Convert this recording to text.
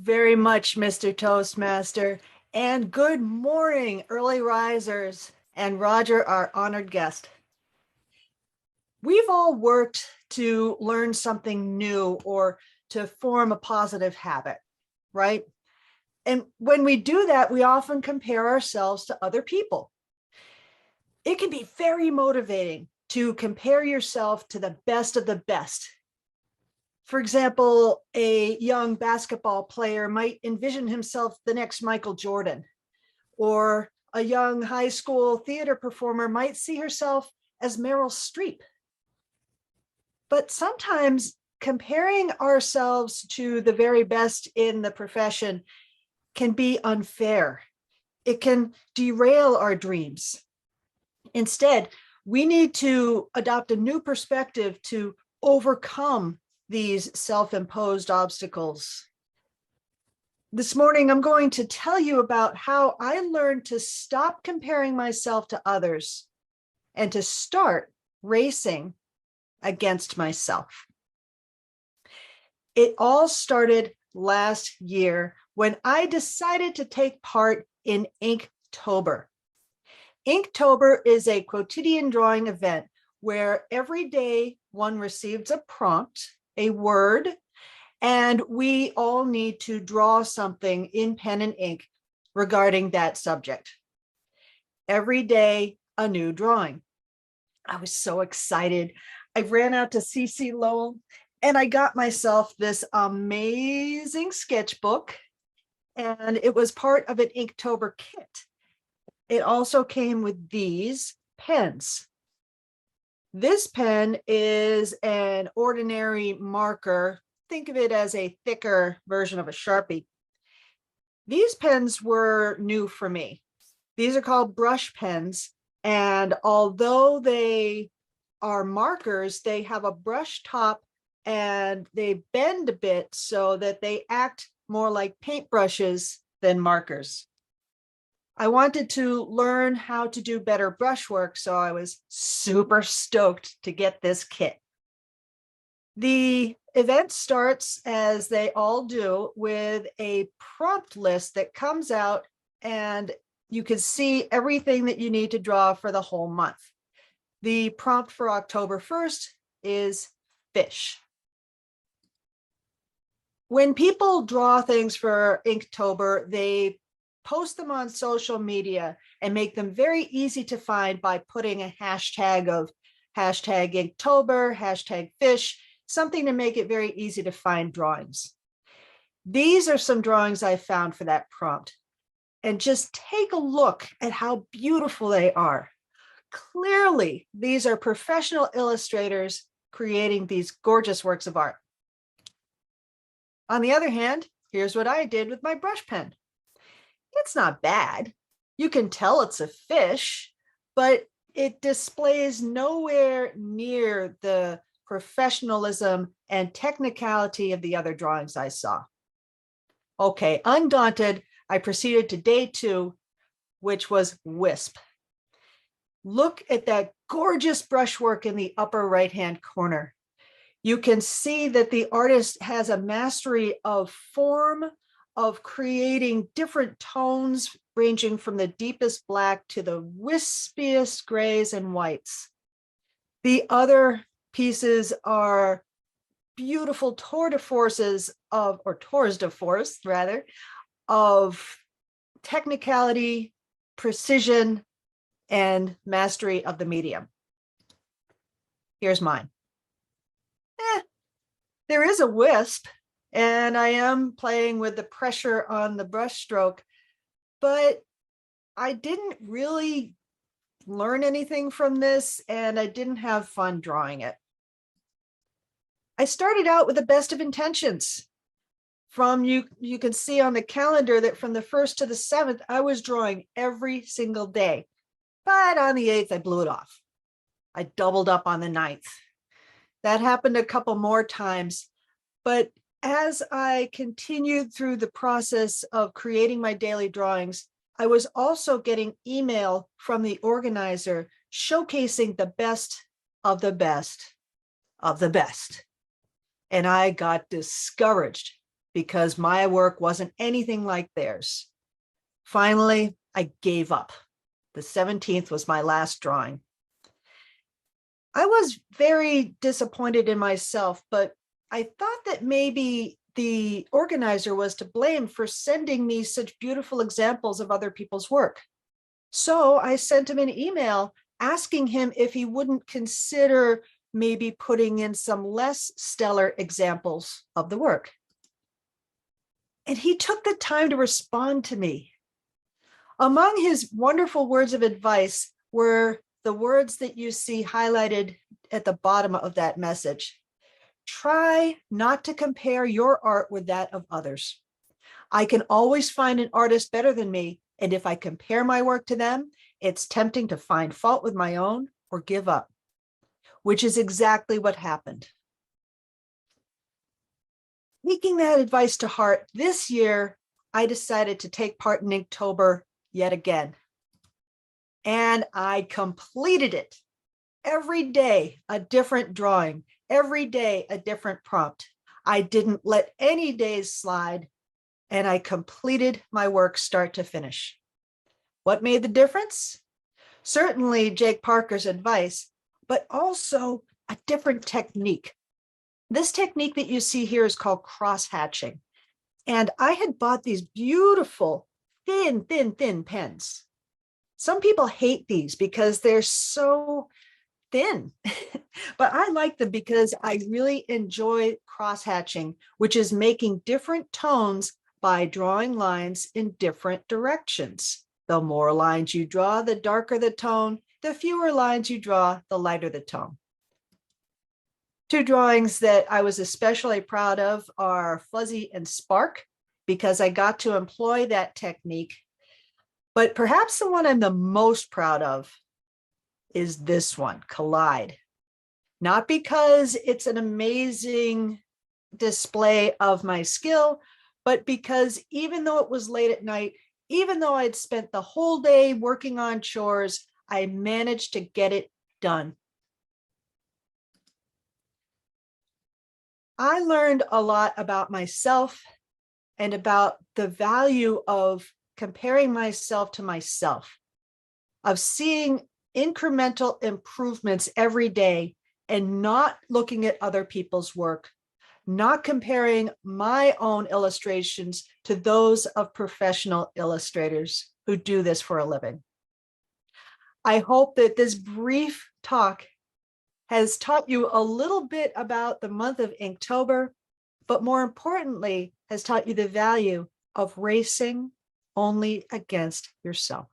very much, Mr. Toastmaster. And good morning, early risers, and Roger, our honored guest. We've all worked to learn something new or to form a positive habit, right? And when we do that, we often compare ourselves to other people. It can be very motivating to compare yourself to the best of the best. For example, a young basketball player might envision himself the next Michael Jordan, or a young high school theater performer might see herself as Meryl Streep. But sometimes comparing ourselves to the very best in the profession can be unfair. It can derail our dreams. Instead, we need to adopt a new perspective to overcome these self-imposed obstacles. This morning, I'm going to tell you about how I learned to stop comparing myself to others and to start racing against myself. It all started last year when I decided to take part in Inktober. Inktober is a quotidian drawing event where every day one receives a prompt, a word, and we all need to draw something in pen and ink regarding that subject. Every day, a new drawing. I was so excited. I ran out to CC Lowell and I got myself this amazing sketchbook, and it was part of an Inktober kit. It also came with these pens. This pen is an ordinary marker. Think of it as a thicker version of a Sharpie. These pens were new for me. These are called brush pens, and although they are markers, they have a brush top and they bend a bit so that they act more like paintbrushes than markers. I wanted to learn how to do better brushwork, so I was super stoked to get this kit. The event starts, as they all do, with a prompt list that comes out, and you can see everything that you need to draw for the whole month. The prompt for October 1st is fish. When people draw things for Inktober, they post them on social media and make them very easy to find by putting a hashtag of hashtag Inktober, hashtag fish, something to make it very easy to find drawings. These are some drawings I found for that prompt. And just take a look at how beautiful they are. Clearly, these are professional illustrators creating these gorgeous works of art. On the other hand, here's what I did with my brush pen. It's not bad. You can tell it's a fish, but it displays nowhere near the professionalism and technicality of the other drawings I saw. Okay, undaunted, I proceeded to day 2, which was Wisp. Look at that gorgeous brushwork in the upper right-hand corner. You can see that the artist has a mastery of form, of creating different tones ranging from the deepest black to the wispiest grays and whites. The other pieces are beautiful tours de force rather, of technicality, precision, and mastery of the medium. Here's mine. There is a wisp, and I am playing with the pressure on the brush stroke, but I didn't really learn anything from this, and I didn't have fun drawing it. I started out with the best of intentions. You can see on the calendar that from the 1st to the 7th, I was drawing every single day. But on the 8th, I blew it off. I doubled up on the 9th. That happened a couple more times. But as I continued through the process of creating my daily drawings, I was also getting email from the organizer showcasing the best of the best of the best. And I got discouraged because my work wasn't anything like theirs. Finally, I gave up. The 17th was my last drawing. I was very disappointed in myself, but I thought that maybe the organizer was to blame for sending me such beautiful examples of other people's work. So I sent him an email asking him if he wouldn't consider maybe putting in some less stellar examples of the work. And he took the time to respond to me. Among his wonderful words of advice were the words that you see highlighted at the bottom of that message. Try not to compare your art with that of others. I can always find an artist better than me, and if I compare my work to them, it's tempting to find fault with my own or give up, which is exactly what happened. Taking that advice to heart, this year, I decided to take part in Inktober yet again. And I completed it. Every day, a different drawing. Every day, a different prompt. I didn't let any days slide, and I completed my work start to finish. What made the difference? Certainly Jake Parker's advice, but also a different technique. This technique that you see here is called cross-hatching. And I had bought these beautiful, thin pens. Some people hate these because they're so thin, but I like them because I really enjoy cross-hatching, which is making different tones by drawing lines in different directions. The more lines you draw, the darker the tone. The fewer lines you draw, the lighter the tone. Two drawings that I was especially proud of are Fuzzy and Spark, because I got to employ that technique. But perhaps the one I'm the most proud of is this one, Collide. Not because it's an amazing display of my skill, but because even though it was late at night, even though I'd spent the whole day working on chores, I managed to get it done. I learned a lot about myself and about the value of comparing myself to myself, of seeing incremental improvements every day and not looking at other people's work, not comparing my own illustrations to those of professional illustrators who do this for a living. I hope that this brief talk has taught you a little bit about the month of Inktober, but more importantly, has taught you the value of racing only against yourself.